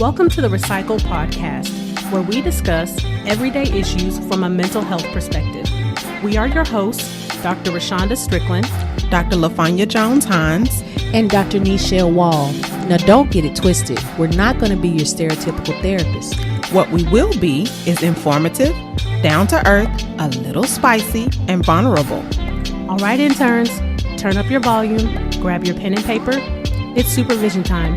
Welcome to the RePsychled podcast, where we discuss everyday issues from a mental health perspective. We are your hosts, Dr. Rashonda Strickland, Dr. LaFonya Jones-Hines, and Dr. Nichelle Wall. Now, don't get it twisted. We're not going to be your stereotypical therapist. What we will be is informative, down to earth, a little spicy, and vulnerable. All right, interns, turn up your volume, grab your pen and paper. It's supervision time.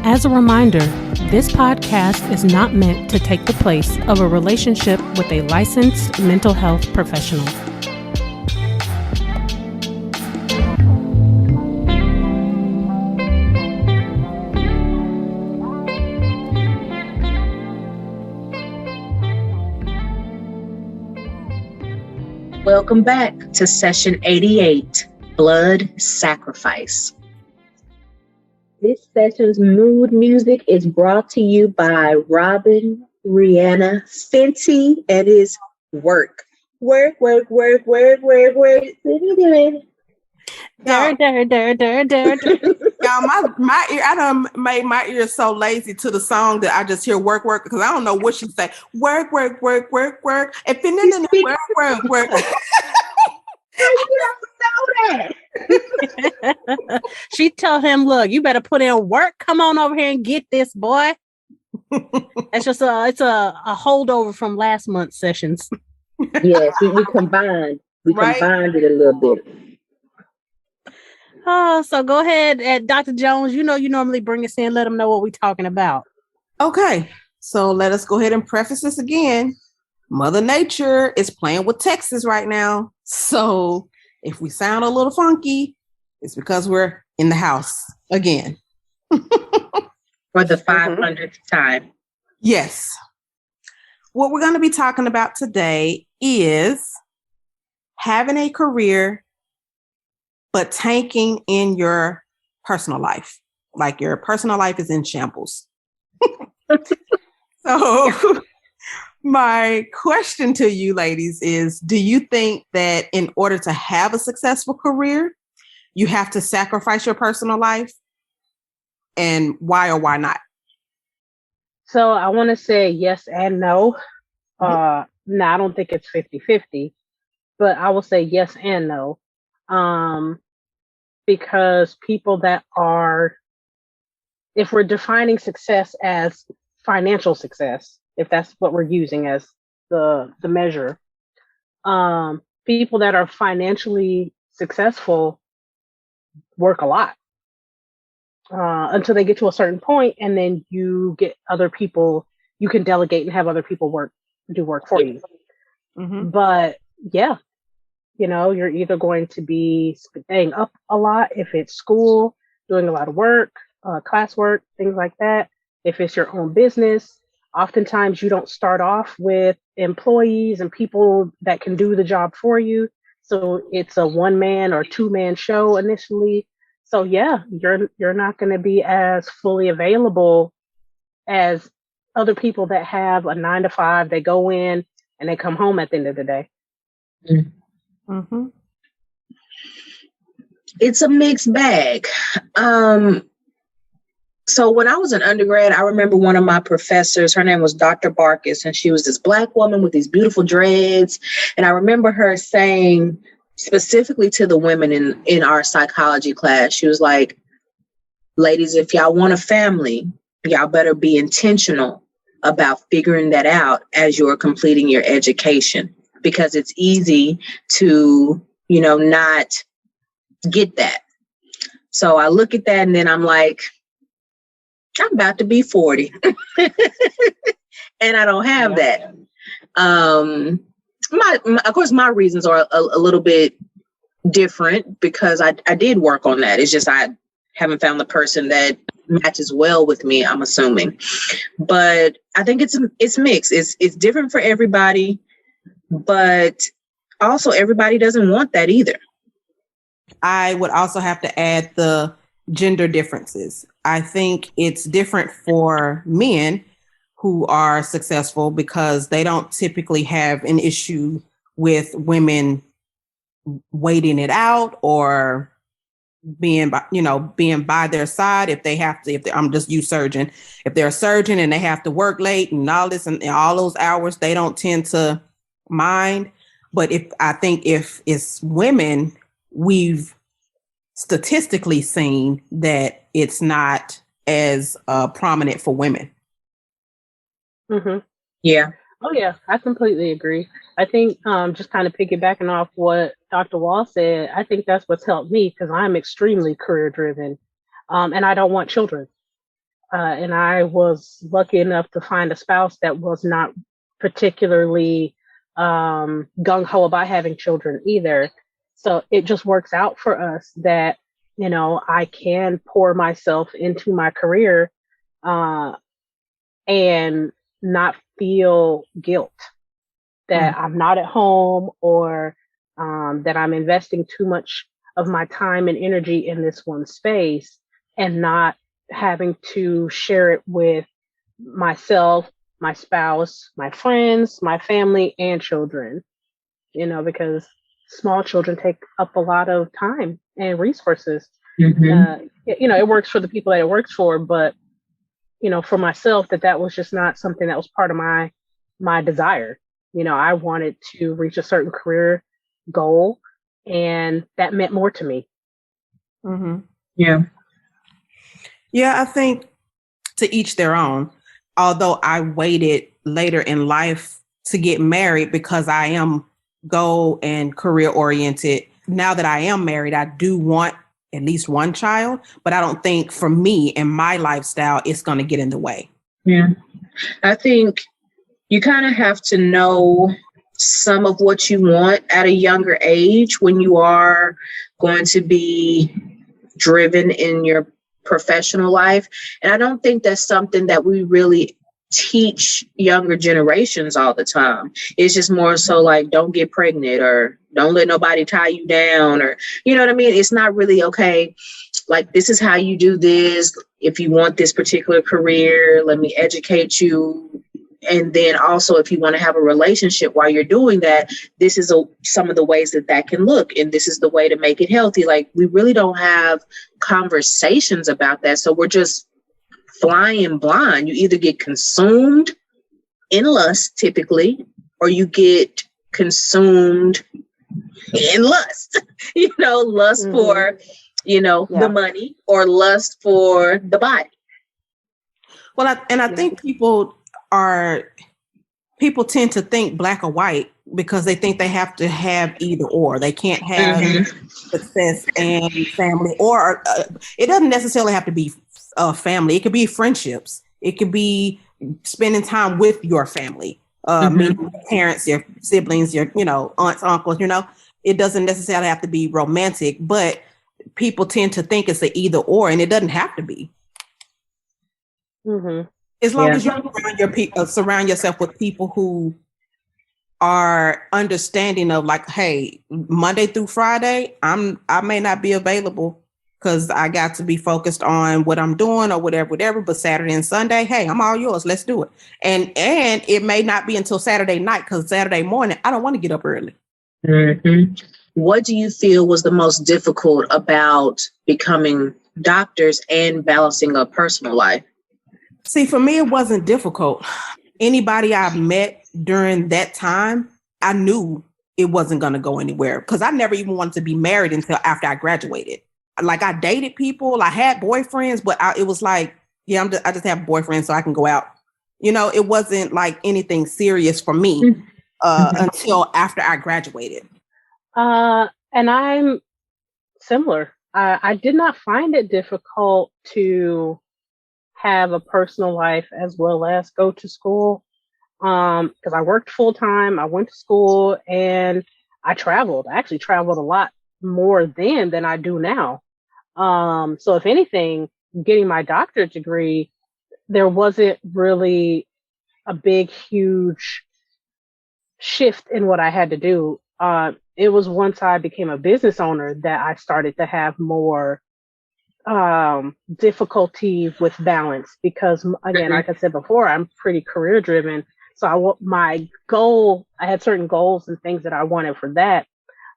As a reminder, this podcast is not meant to take the place of a relationship with a licensed mental health professional. Welcome back to session 88, Blood Sacrifice. This session's mood music is brought to you by Robin, Rihanna, Fenty, and his work. Work. What are you doing? Y'all, my ear, I done made my ears so lazy to the song that I just hear work, because I don't know what she say. Work. And then work. She told him, look, you better put in work. Come on over here and get this, boy. It's just it's a holdover from last month's sessions. Yes, we combined. We combined it a little bit. Oh, so go ahead, Dr. Jones. You know you normally bring us in. Let them know what we're talking about. Okay, so let us go ahead and preface this again. Mother Nature is playing with Texas right now. So if we sound a little funky, it's because we're in the house again. For the 500th time. Yes. What we're going to be talking about today is having a career, but tanking in your personal life. Like your personal life is in shambles. So my question to you ladies is, do you think that in order to have a successful career, you have to sacrifice your personal life? And why or why not? So I want to say yes and no. No, I don't think it's 50-50, but I will say yes and no. Because people that are, if we're defining success as financial success, if that's what we're using as the measure, people that are financially successful work a lot until they get to a certain point, and then you get other people, you can delegate and have other people do work for you. Mm-hmm. But yeah, you're either going to be staying up a lot if it's school, doing a lot of work, classwork, things like that. If it's your own business, oftentimes you don't start off with employees and people that can do the job for you. So it's a 1-man or 2-man show initially. So yeah, you're not going to be as fully available as other people that have a 9-to-5. They go in and they come home at the end of the day. Mm-hmm. It's a mixed bag. So when I was an undergrad, I remember one of my professors, her name was Dr. Barkis, and she was this Black woman with these beautiful dreads. And I remember her saying specifically to the women in our psychology class, she was like, ladies, if y'all want a family, y'all better be intentional about figuring that out as you're completing your education, because it's easy to, not get that. So I look at that and then I'm like, I'm about to be 40 and I don't have that. Of course, my reasons are a little bit different because I did work on that. It's just, I haven't found the person that matches well with me, I'm assuming. But I think it's mixed. It's different for everybody, but also everybody doesn't want that either. I would also have to add the gender differences. I think it's different for men who are successful because they don't typically have an issue with women waiting it out or being by their side if they have to. I'm just use surgeon. If they're a surgeon and they have to work late and all this and all those hours, they don't tend to mind. But if it's women, we've statistically seen that it's not as prominent for women. Mm-hmm. Yeah. Oh yeah, I completely agree. I think just kind of piggybacking off what Dr. Wall said, I think that's what's helped me because I'm extremely career driven, and I don't want children. And I was lucky enough to find a spouse that was not particularly gung ho about having children either. So it just works out for us that, I can pour myself into my career and not feel guilt that I'm not at home or that I'm investing too much of my time and energy in this one space and not having to share it with myself, my spouse, my friends, my family, and children, because small children take up a lot of time and resources. Mm-hmm. It works for the people that it works for, but, for myself, that was just not something that was part of my desire. I wanted to reach a certain career goal, and that meant more to me. Mm-hmm. Yeah. Yeah, I think to each their own. Although I waited later in life to get married because I am goal and career oriented. Now that I am married, I do want at least one child, but I don't think for me and my lifestyle, it's going to get in the way. Yeah. I think you kind of have to know some of what you want at a younger age when you are going to be driven in your professional life. And I don't think that's something that we really teach younger generations all the time. It's just more so like, don't get pregnant or don't let nobody tie you down, or, you know what I mean? It's not really, okay, like, this is how you do this. If you want this particular career, let me educate you. And then also, if you want to have a relationship while you're doing that, this is some of the ways that can look. And this is the way to make it healthy. Like, we really don't have conversations about that. So we're just flying blind. You either get consumed in lust, typically, or you get consumed in lust, lust for, the money, or lust for the body. Well, I think people tend to think black or white because they think they have to have either or. They can't have success and family, or it doesn't necessarily have to be family. It could be friendships. It could be spending time with your family, meaning your parents, your siblings, your aunts, uncles. It doesn't necessarily have to be romantic, but people tend to think it's an either or, and it doesn't have to be. Mm-hmm. As long as you surround yourself with people who are understanding of, like, hey, Monday through Friday, I may not be available because I got to be focused on what I'm doing or whatever. But Saturday and Sunday, hey, I'm all yours. Let's do it. And it may not be until Saturday night, because Saturday morning, I don't want to get up early. Mm-hmm. What do you feel was the most difficult about becoming doctors and balancing a personal life? See, for me, it wasn't difficult. Anybody I met during that time, I knew it wasn't going to go anywhere, because I never even wanted to be married until after I graduated. Like, I dated people, I had boyfriends, but it was like, I just have boyfriends so I can go out. It wasn't like anything serious for me until after I graduated. And I'm similar. I did not find it difficult to have a personal life as well as go to school, because I worked full time. I went to school and I traveled. I actually traveled a lot more then than I do now. So if anything, getting my doctorate degree, there wasn't really a big, huge shift in what I had to do. It was once I became a business owner that I started to have more difficulty with balance, because again, like I said before, I'm pretty career driven. So I had certain goals and things that I wanted for that.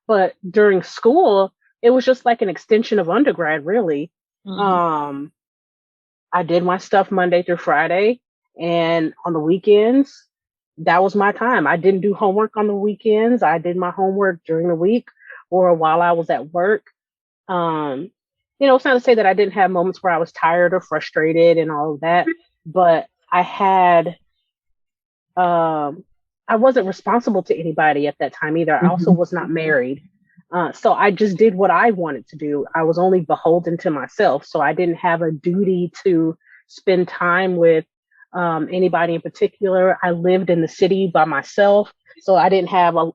But during school, it was just like an extension of undergrad, really. Mhm. I did my stuff Monday through Friday, and on the weekends, that was my time. I didn't do homework on the weekends. I did my homework during the week or while I was at work. Um, it's not to say that I didn't have moments where I was tired or frustrated and all of that, but I wasn't responsible to anybody at that time either. I also was not married. So I just did what I wanted to do. I was only beholden to myself. So I didn't have a duty to spend time with anybody in particular. I lived in the city by myself. So I didn't have I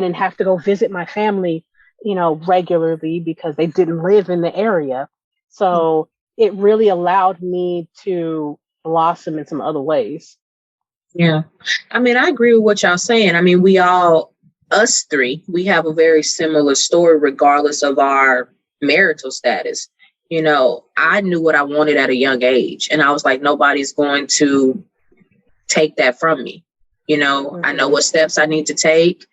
didn't have to go visit my family, regularly because they didn't live in the area. So it really allowed me to blossom in some other ways. Yeah. I mean, I agree with what y'all saying. I mean, us three, we have a very similar story regardless of our marital status. I knew what I wanted at a young age, and I was like, nobody's going to take that from me. I know what steps I need to take.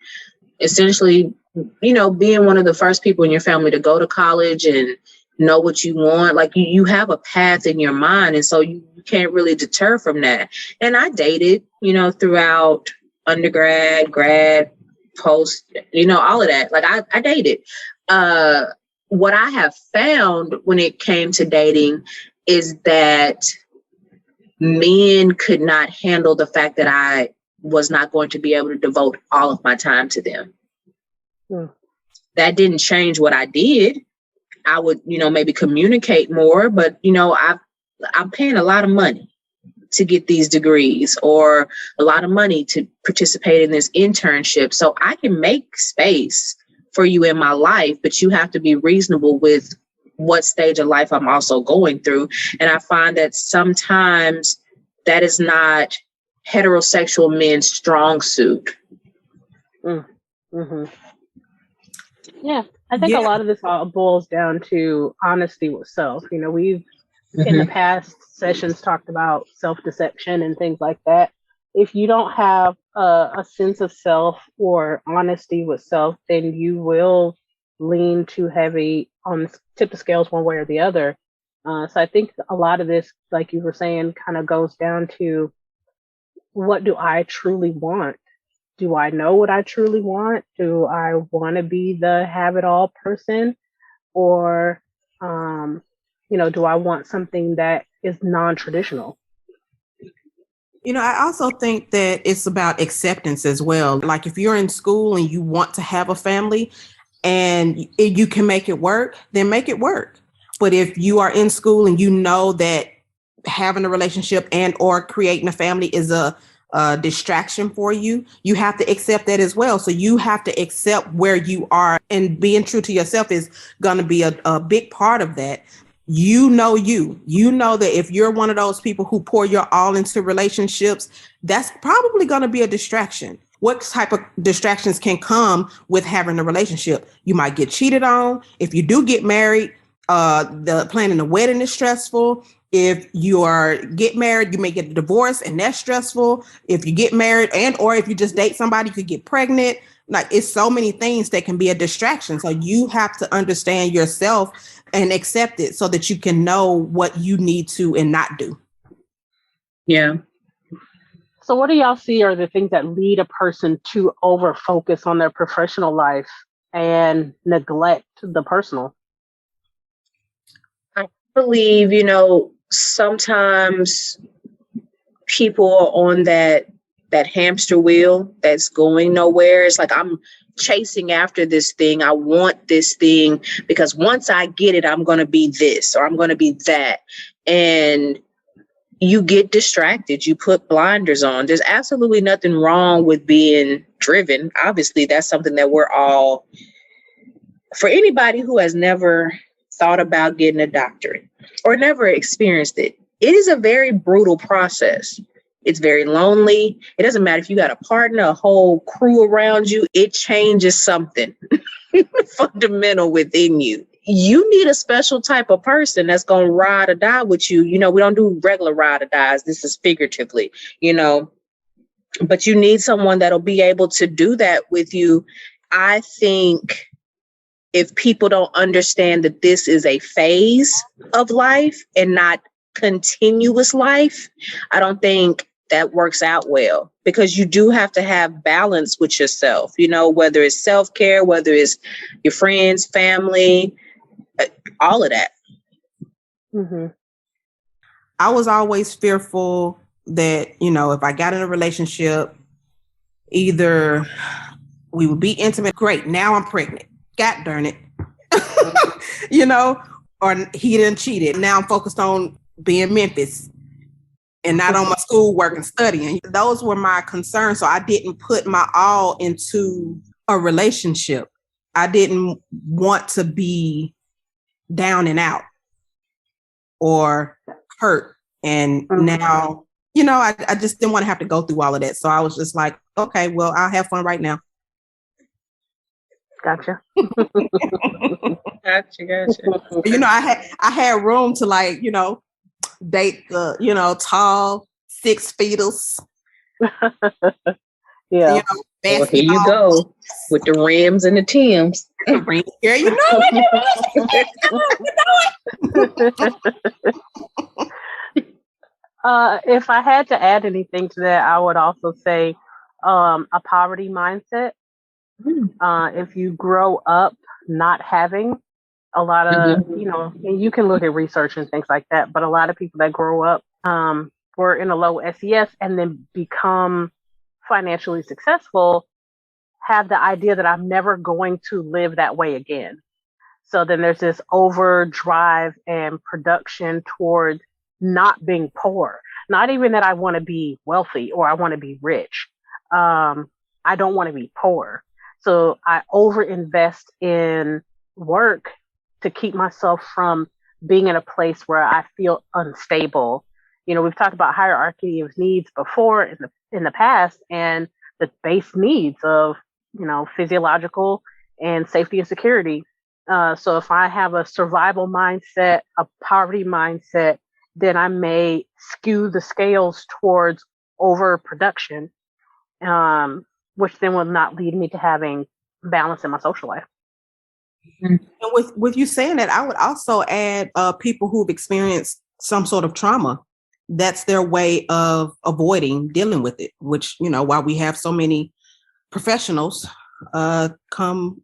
Essentially, being one of the first people in your family to go to college and know what you want, like you have a path in your mind, and so you can't really deter from that. And I dated, throughout undergrad, grad, post, all of that. Like I dated. What I have found when it came to dating is that men could not handle the fact that I was not going to be able to devote all of my time to them. That didn't change what I did. I would, maybe communicate more, but, I'm paying a lot of money to get these degrees, or a lot of money to participate in this internship. So I can make space for you in my life, but you have to be reasonable with what stage of life I'm also going through. And I find that sometimes that is not heterosexual men's strong suit. Mm-hmm. Yeah, I think a lot of this all boils down to honesty with self. We've in the past sessions talked about self-deception and things like that. If you don't have a sense of self or honesty with self, then you will lean too heavy on the tip of scales one way or the other. So I think a lot of this, like you were saying, kind of goes down to, what do I truly want? Do I know what I truly want? Do I want to be the have-it-all person? Or, do I want something that is non-traditional? I also think that it's about acceptance as well. Like if you're in school and you want to have a family and you can make it work, then make it work. But if you are in school and you know that having a relationship and or creating a family is a distraction for you, you have to accept that as well. So you have to accept where you are, and being true to yourself is going to be a big part of that. You know that if you're one of those people who pour your all into relationships, that's probably going to be a distraction. What type of distractions can come with having a relationship? You might get cheated on. If you do get married, the planning a wedding is stressful. If you get married, you may get a divorce, and that's stressful. If you get married or if you just date somebody, you could get pregnant. Like, it's so many things that can be a distraction. So you have to understand yourself and accept it so that you can know what you need to and not do. Yeah. So what do y'all see are the things that lead a person to over focus on their professional life and neglect the personal? I believe, sometimes people are on that hamster wheel that's going nowhere. It's like, I'm chasing after this thing. I want this thing because once I get it, I'm going to be this or I'm going to be that. And you get distracted. You put blinders on. There's absolutely nothing wrong with being driven. Obviously, that's something that we're all, for anybody who has never thought about getting a doctorate or never experienced it, it is a very brutal process. It's very lonely. It doesn't matter if you got a partner, a whole crew around you. It changes something fundamental within you. You need a special type of person that's going to ride or die with you. We don't do regular ride or dies. This is figuratively, but you need someone that'll be able to do that with you. I think if people don't understand that this is a phase of life and not continuous life, I don't think that works out well, because you do have to have balance with yourself, you know, whether it's self-care, whether it's your friends, family, all of that. Mm-hmm. I was always fearful that, you know, if I got in a relationship, either we would be intimate, great, now I'm pregnant, god darn it, you know, or he done cheated, now I'm focused on being Memphis and not on my schoolwork and studying. Those were my concerns. So I didn't put my all into a relationship. I didn't want to be down and out or hurt. And now, you know, I just didn't want to have to go through all of that. So I was just like, okay, well, I'll have fun right now. Gotcha. Gotcha. You know, I had room to, like, you know, date the, you know, tall 6 feeters. Yeah. You know, well, here you go with the rims and the Tims. Girl, you know if I had to add anything to that, I would also say a poverty mindset. If you grow up not having a lot of, you know, and you can look at research and things like that, but a lot of people that grow up were in a low SES and then become financially successful have the idea that I'm never going to live that way again. So then there's this overdrive and production towards not being poor. Not even that I want to be wealthy or I want to be rich. I don't want to be poor. So I overinvest in work to keep myself from being in a place where I feel unstable. You know, we've talked about hierarchy of needs before in the past, and the base needs of, you know, physiological and safety and security. So if I have a survival mindset, a poverty mindset, then I may skew the scales towards overproduction, which then will not lead me to having balance in my social life. And with you saying that, I would also add people who've experienced some sort of trauma. That's their way of avoiding dealing with it, which, you know, while we have so many professionals come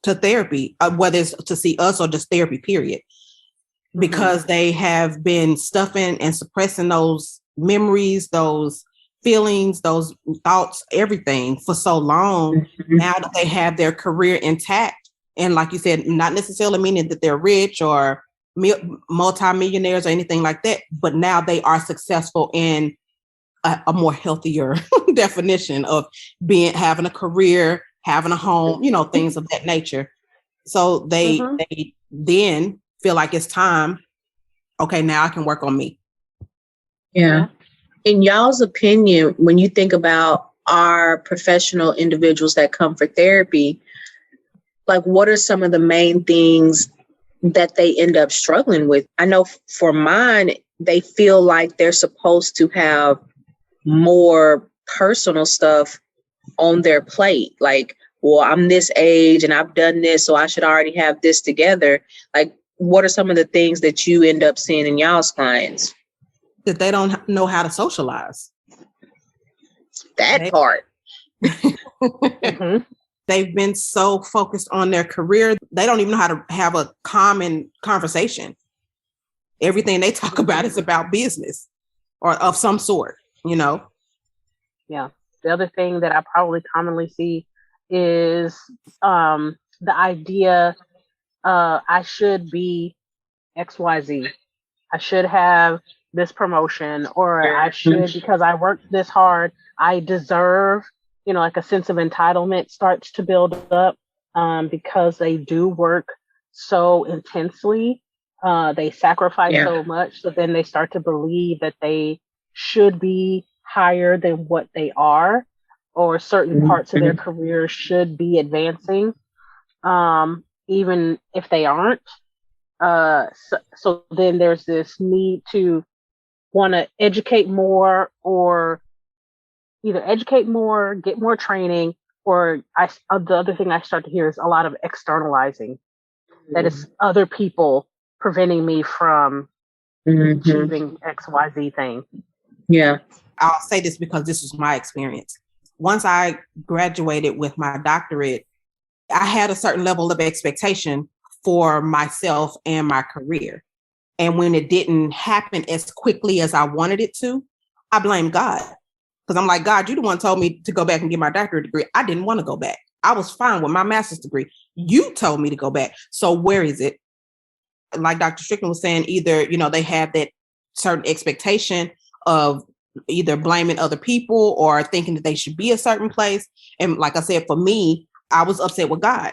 to therapy, whether it's to see us or just therapy, period, because they have been stuffing and suppressing those memories, those feelings, those thoughts, everything for so long. Now that they have their career intact, and like you said, not necessarily meaning that they're rich or multimillionaires or anything like that, but now they are successful in a more healthier definition of having a career, having a home, you know, things of that nature. So they then feel like it's time. Okay, now I can work on me. Yeah. In y'all's opinion, when you think about our professional individuals that come for therapy, like, what are some of the main things that they end up struggling with? I know for mine, they feel like they're supposed to have more personal stuff on their plate. Like, well, I'm this age and I've done this, so I should already have this together. Like, what are some of the things that you end up seeing in y'all's clients? That they don't know how to socialize. That part. They've been so focused on their career, they don't even know how to have a common conversation. Everything they talk about is about business or of some sort, you know? Yeah. The other thing that I probably commonly see is the idea I should be XYZ. I should have this promotion, or I should, because I worked this hard, I deserve, you know, like a sense of entitlement starts to build up because they do work so intensely. They sacrifice so much. So then they start to believe that they should be higher than what they are, or certain parts of their career should be advancing, even if they aren't. So then there's this need to want to educate more, or either educate more, get more training, the other thing I start to hear is a lot of externalizing. That it's other people preventing me from achieving XYZ thing. Yeah. I'll say this because this was my experience. Once I graduated with my doctorate, I had a certain level of expectation for myself and my career. And when it didn't happen as quickly as I wanted it to, I blamed God. Because I'm like, God, you the one told me to go back and get my doctorate degree. I didn't want to go back. I was fine with my master's degree. You told me to go back. So where is it? Like Dr. Strickland was saying, either, they have that certain expectation of either blaming other people or thinking that they should be a certain place. And like I said, for me, I was upset with God.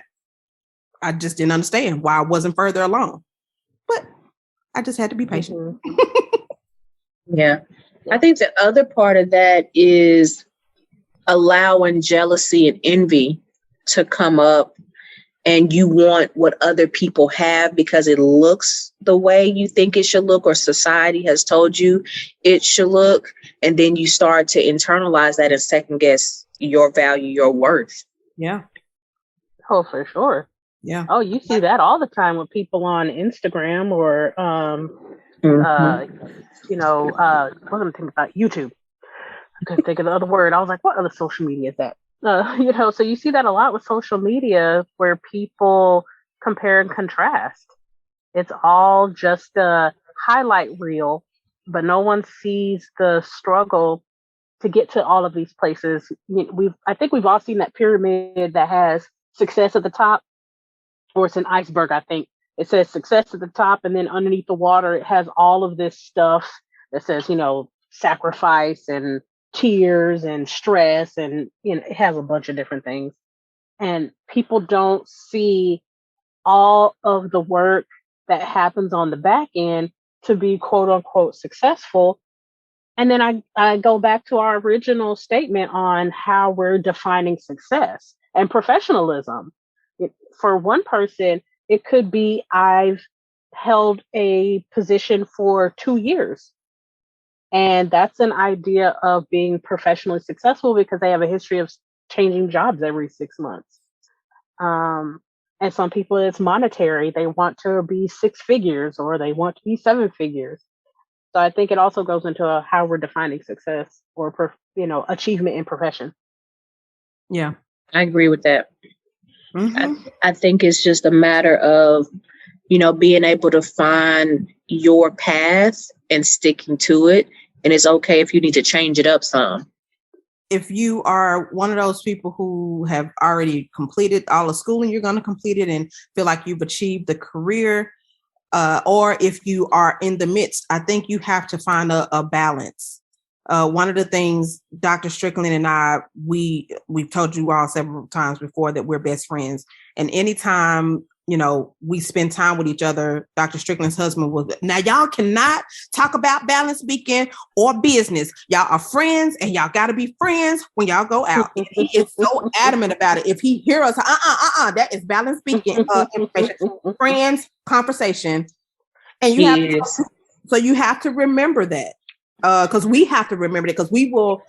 I just didn't understand why I wasn't further along. But I just had to be patient. Yeah. I think the other part of that is allowing jealousy and envy to come up, and you want what other people have because it looks the way you think it should look, or society has told you it should look. And then you start to internalize that and second guess your value, your worth. Yeah. Oh, for sure. Yeah. Oh, you see that all the time with people on Instagram or, what am I thinking about? YouTube. I couldn't think of the other word. I was like, what other social media is that? So you see that a lot with social media where people compare and contrast. It's all just a highlight reel, but no one sees the struggle to get to all of these places. I think we've all seen that pyramid that has success at the top, or it's an iceberg, I think. It says success at the top, and then underneath the water, it has all of this stuff that says, sacrifice and tears and stress, and it has a bunch of different things. And people don't see all of the work that happens on the back end to be quote unquote successful. And then I go back to our original statement on how we're defining success and professionalism. For one person, it could be I've held a position for 2 years. And that's an idea of being professionally successful because they have a history of changing jobs every 6 months. And some people, it's monetary. They want to be 6 figures or they want to be 7 figures. So I think it also goes into how we're defining success or, achievement in profession. Yeah, I agree with that. Mm-hmm. I think it's just a matter of, being able to find your path and sticking to it. And it's okay if you need to change it up some. If you are one of those people who have already completed all the schooling, you're going to complete it and feel like you've achieved the career. Or if you are in the midst, I think you have to find a balance. One of the things Dr. Strickland and I, we've told you all several times before that we're best friends. And anytime, we spend time with each other, Dr. Strickland's husband was, now y'all cannot talk about balance weekend or business. Y'all are friends and y'all got to be friends when y'all go out. And he is so adamant about it. If he hear us, that is balance weekend information, friends, conversation. And you have to remember that. Because we have to remember that, because we will,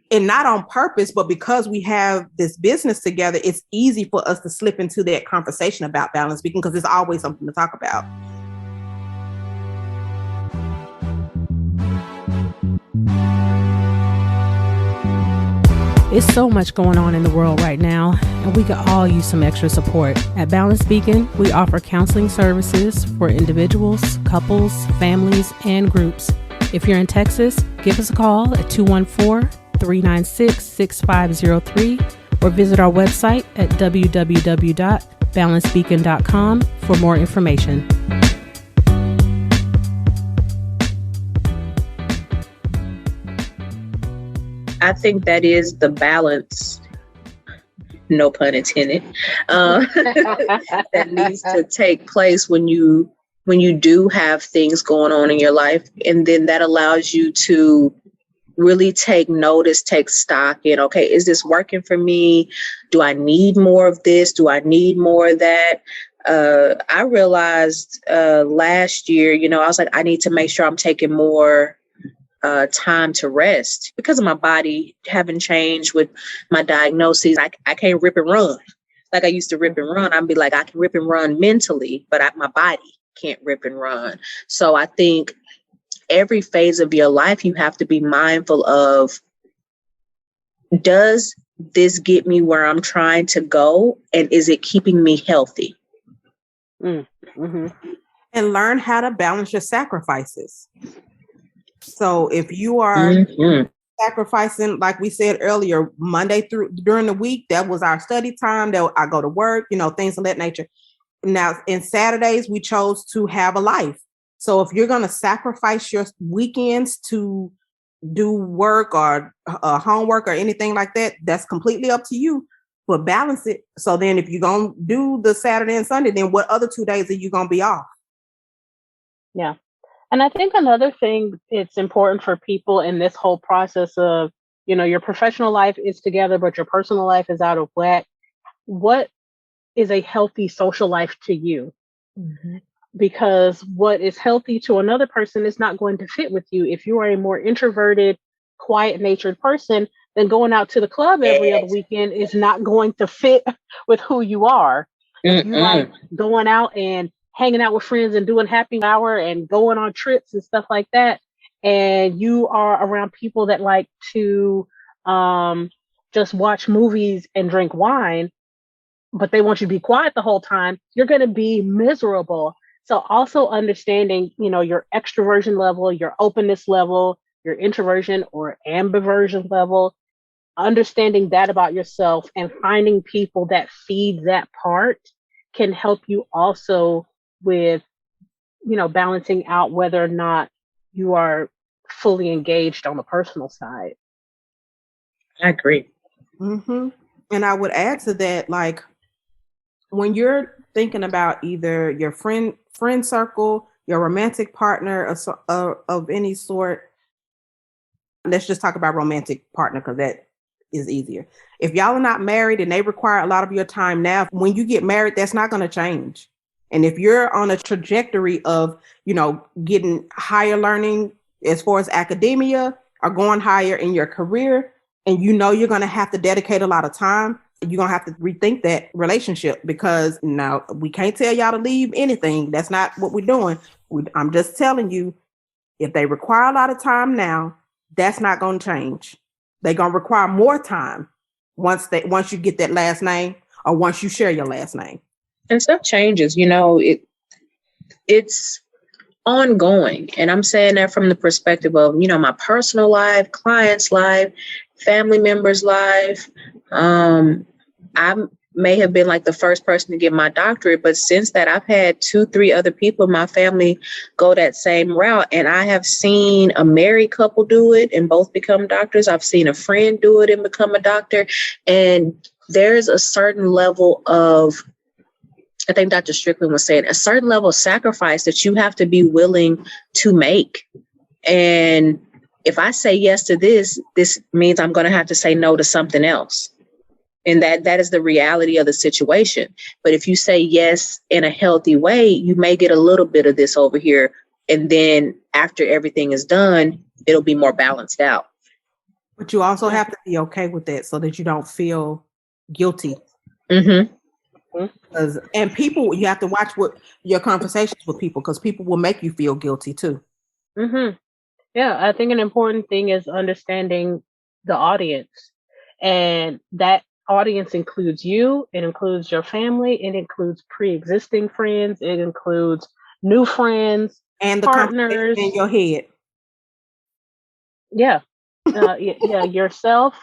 and not on purpose, but because we have this business together, it's easy for us to slip into that conversation about balance speaking because there's always something to talk about. It's so much going on in the world right now, and we could all use some extra support. At Balance Beacon, we offer counseling services for individuals, couples, families, and groups. If you're in Texas, give us a call at 214-396-6503 or visit our website at www.balancebeacon.com for more information. I think that is the balance, no pun intended, that needs to take place when you do have things going on in your life. And then that allows you to really take notice, take stock in, okay, is this working for me? Do I need more of this? Do I need more of that? I realized last year, I was like, I need to make sure I'm taking more time to rest because of my body having changed with my diagnoses. I can't rip and run like I used to rip and run. I'd be like, I can rip and run mentally, but my body can't rip and run. So I think every phase of your life, you have to be mindful of, does this get me where I'm trying to go? And is it keeping me healthy? Mm-hmm. And learn how to balance your sacrifices. So if you are sacrificing, like we said earlier, Monday through during the week, that was our study time, that I go to work, things of that nature. Now, in Saturdays, we chose to have a life. So if you're going to sacrifice your weekends to do work or homework or anything like that, that's completely up to you. But balance it. So then if you're going to do the Saturday and Sunday, then what other 2 days are you going to be off? Yeah. And I think another thing it's important for people in this whole process of, your professional life is together, but your personal life is out of whack. What is a healthy social life to you? Mm-hmm. Because what is healthy to another person is not going to fit with you. If you are a more introverted, quiet-natured person, then going out to the club every other weekend is not going to fit with who you are. If you like going out and hanging out with friends and doing happy hour and going on trips and stuff like that, and you are around people that like to just watch movies and drink wine, but they want you to be quiet the whole time, you're going to be miserable. So also understanding, your extroversion level, your openness level, your introversion or ambiversion level, understanding that about yourself and finding people that feed that part can help you also with, balancing out whether or not you are fully engaged on the personal side. I agree. Mm-hmm. And I would add to that, like, when you're thinking about either your friend circle, your romantic partner of any sort, let's just talk about romantic partner because that is easier. If y'all are not married and they require a lot of your time now, when you get married, that's not going to change. And if you're on a trajectory of, getting higher learning as far as academia or going higher in your career, and you're going to have to dedicate a lot of time, you're going to have to rethink that relationship, because now we can't tell y'all to leave anything. That's not what we're doing. I'm just telling you, if they require a lot of time now, that's not going to change. They're going to require more time once you get that last name or once you share your last name. And stuff changes, it's ongoing. And I'm saying that from the perspective of, my personal life, clients' life, family members' life. I may have been like the first person to get my doctorate, but since that I've had 2-3 other people in my family go that same route. And I have seen a married couple do it and both become doctors. I've seen a friend do it and become a doctor. And there's a certain level of, I think Dr. Strickland was saying, a certain level of sacrifice that you have to be willing to make. And if I say yes to this means I'm going to have to say no to something else. And that is the reality of the situation. But if you say yes in a healthy way, you may get a little bit of this over here. And then after everything is done, it'll be more balanced out. But you also have to be okay with that so that you don't feel guilty. Mm-hmm. And people, you have to watch what your conversations with people, because people will make you feel guilty too. Mm-hmm. Yeah, I think an important thing is understanding the audience, and that audience includes you, it includes your family, it includes pre-existing friends, it includes new friends and the partners in your head. Yeah, yeah, yourself.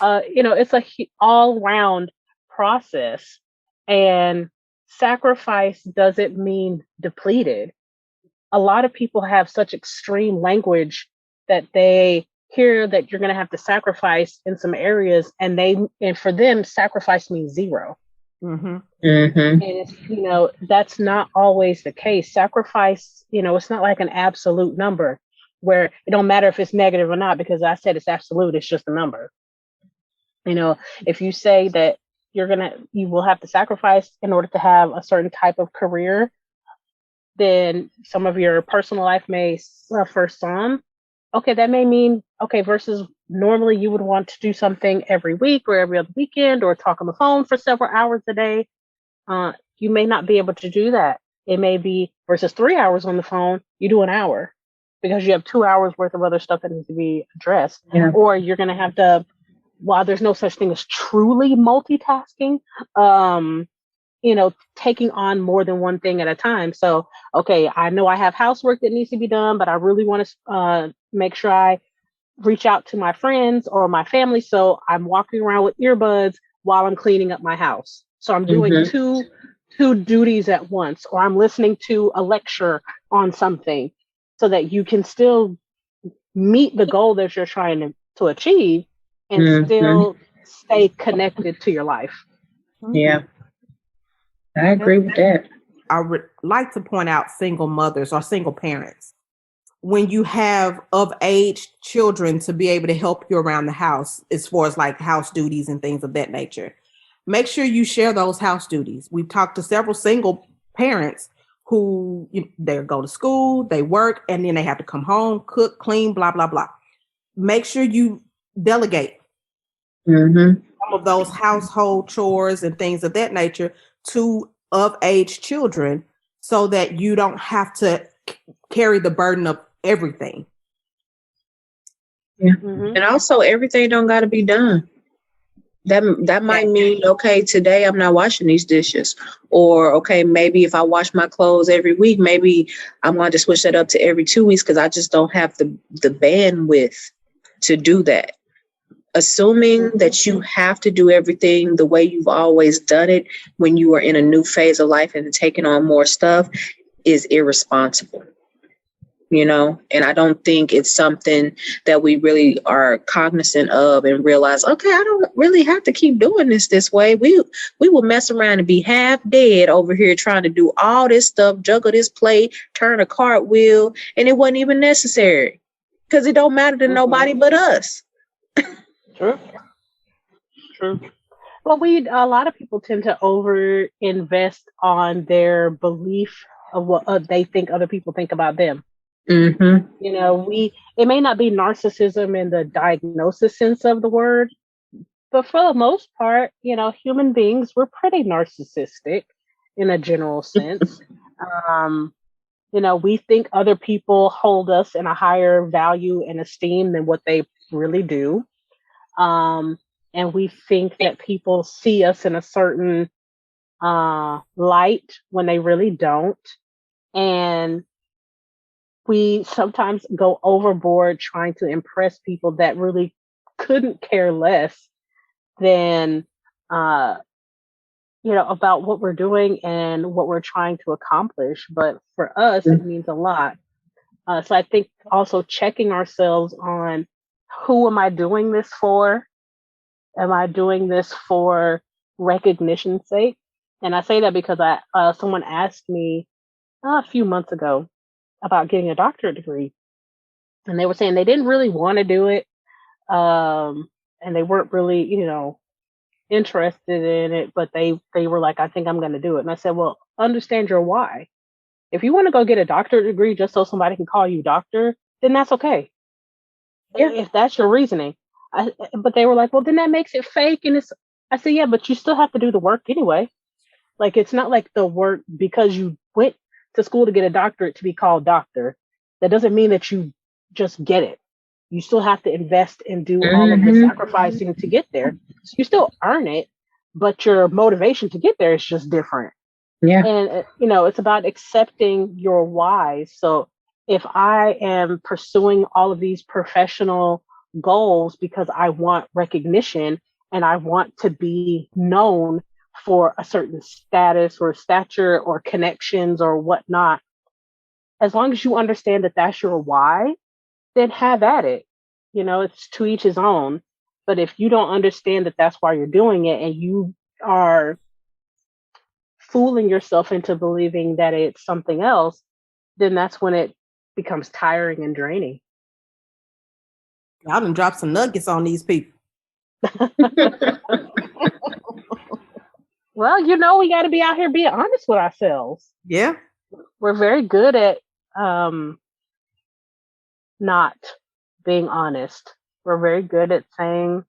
It's a all-round process, and sacrifice doesn't mean depleted. A lot of people have such extreme language that they hear that you're going to have to sacrifice in some areas, and for them, sacrifice means zero. Mm-hmm. Mm-hmm. And that's not always the case. Sacrifice, it's not like an absolute number where it don't matter if it's negative or not, because I said it's absolute, it's just a number. If you say that you will have to sacrifice in order to have a certain type of career, then some of your personal life may suffer some, okay, that may mean, okay, versus normally you would want to do something every week or every other weekend or talk on the phone for several hours a day. You may not be able to do that. It may be versus 3 hours on the phone, you do an hour because you have 2 hours worth of other stuff that needs to be addressed. Yeah. Or you're going to have to, while there's no such thing as truly multitasking, taking on more than one thing at a time. So, okay, I know I have housework that needs to be done, but I really want to make sure I reach out to my friends or my family. So I'm walking around with earbuds while I'm cleaning up my house. So I'm doing two duties at once, or I'm listening to a lecture on something so that you can still meet the goal that you're trying to achieve and still stay connected to your life. Yeah. I agree with that. I would like to point out single mothers or single parents. When you have of age children to be able to help you around the house, as far as like house duties and things of that nature, make sure you share those house duties. We've talked to several single parents who they go to school, they work, and then they have to come home, cook, clean, blah, blah, blah. Make sure you delegate some of those household chores and things of that nature to of age children so that you don't have to carry the burden of everything. Yeah. And also everything don't got to be done. That might mean, okay, today I'm not washing these dishes, or okay, maybe if I wash my clothes every week, maybe I'm going to switch that up to every 2 weeks because I just don't have the bandwidth to do that. Assuming that you have to do everything the way you've always done it when you are in a new phase of life and taking on more stuff is irresponsible. And I don't think it's something that we really are cognizant of and realize, okay, I don't really have to keep doing this way. We will mess around and be half dead over here trying to do all this stuff, juggle this plate, turn a cartwheel, and it wasn't even necessary because it don't matter to nobody but us. True. Well, a lot of people tend to over invest on their belief of what they think other people think about them. It may not be narcissism in the diagnosis sense of the word, but for the most part, human beings, we're pretty narcissistic in a general sense. We think other people hold us in a higher value and esteem than what they really do. And we think that people see us in a certain light when they really don't. And we sometimes go overboard trying to impress people that really couldn't care less than, about what we're doing and what we're trying to accomplish. But for us, it means a lot. So I think also checking ourselves on who am I doing this for? Am I doing this for recognition's sake? And I say that because someone asked me a few months ago about getting a doctorate degree. And they were saying they didn't really want to do it. And they weren't really, interested in it, but they were like, I think I'm going to do it. And I said, well, understand your why. If you want to go get a doctorate degree just so somebody can call you doctor, then that's okay. Yeah. If that's your reasoning. But they were like, well, then that makes it fake. And I said, yeah, but you still have to do the work anyway. Like, it's not like the work because you went to school to get a doctorate to be called doctor. That doesn't mean that you just get it. You still have to invest and do all of the sacrificing to get there. So you still earn it, but your motivation to get there is just different. Yeah. And, it's about accepting your why. So if I am pursuing all of these professional goals because I want recognition and I want to be known for a certain status or stature or connections or whatnot, as long as you understand that that's your why, then have at it. It's to each his own. But if you don't understand that that's why you're doing it and you are fooling yourself into believing that it's something else, then that's when it becomes tiring and draining. Y'all done dropped some nuggets on these people. Well, we got to be out here being honest with ourselves. Yeah. We're very good at not being honest. We're very good at saying,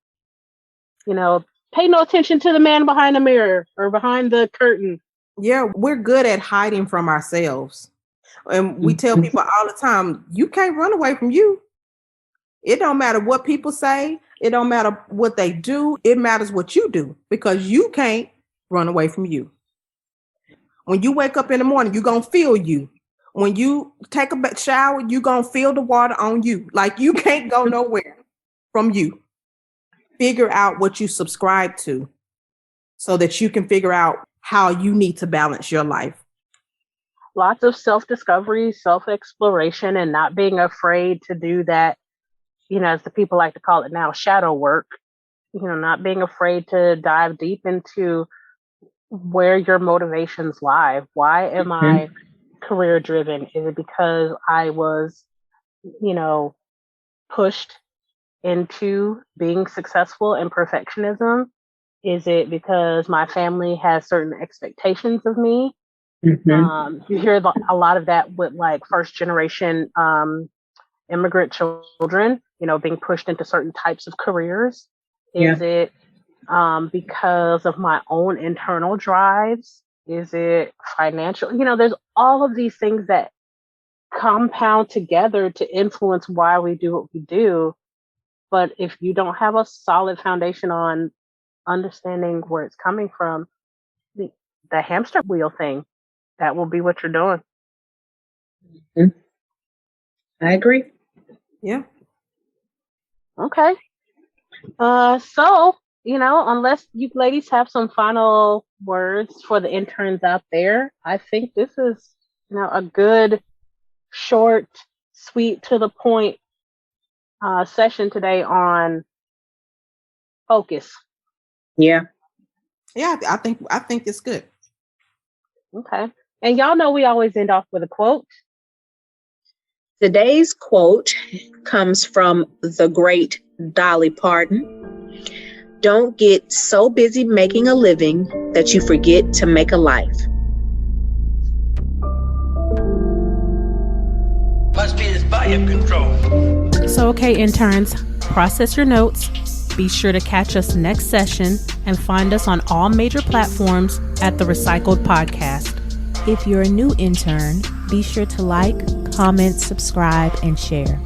pay no attention to the man behind the mirror or behind the curtain. Yeah, we're good at hiding from ourselves. And we tell people all the time, you can't run away from you. It don't matter what people say. It don't matter what they do. It matters what you do, because you can't run away from you. When you wake up in the morning, you're going to feel you. When you take a shower, you're going to feel the water on you. Like, you can't go nowhere from you. Figure out what you subscribe to so that you can figure out how you need to balance your life. Lots of self-discovery, self-exploration, and not being afraid to do that, as the people like to call it now, shadow work. Not being afraid to dive deep into where your motivations lie. Why am I career driven? Is it because I was, pushed into being successful in perfectionism? Is it because my family has certain expectations of me? You hear a lot of that with like first generation immigrant children, being pushed into certain types of careers. Is it because of my own internal drives? Is it financial? There's all of these things that compound together to influence why we do what we do. But if you don't have a solid foundation on understanding where it's coming from, the hamster wheel thing, that will be what you're doing. I agree. Yeah. Okay. So, unless you ladies have some final words for the interns out there, I think this is, a good, short, sweet, to the point session today on focus. Yeah, I think it's good. Okay. And y'all know we always end off with a quote. Today's quote comes from the great Dolly Parton. Don't get so busy making a living that you forget to make a life. Must be this volume control. So, okay, interns, process your notes. Be sure to catch us next session and find us on all major platforms at the RePsychled Podcast. If you're a new intern, be sure to like, comment, subscribe, and share.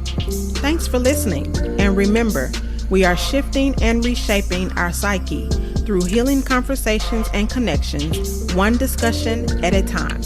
Thanks for listening. And remember, we are shifting and reshaping our psyche through healing conversations and connections, one discussion at a time.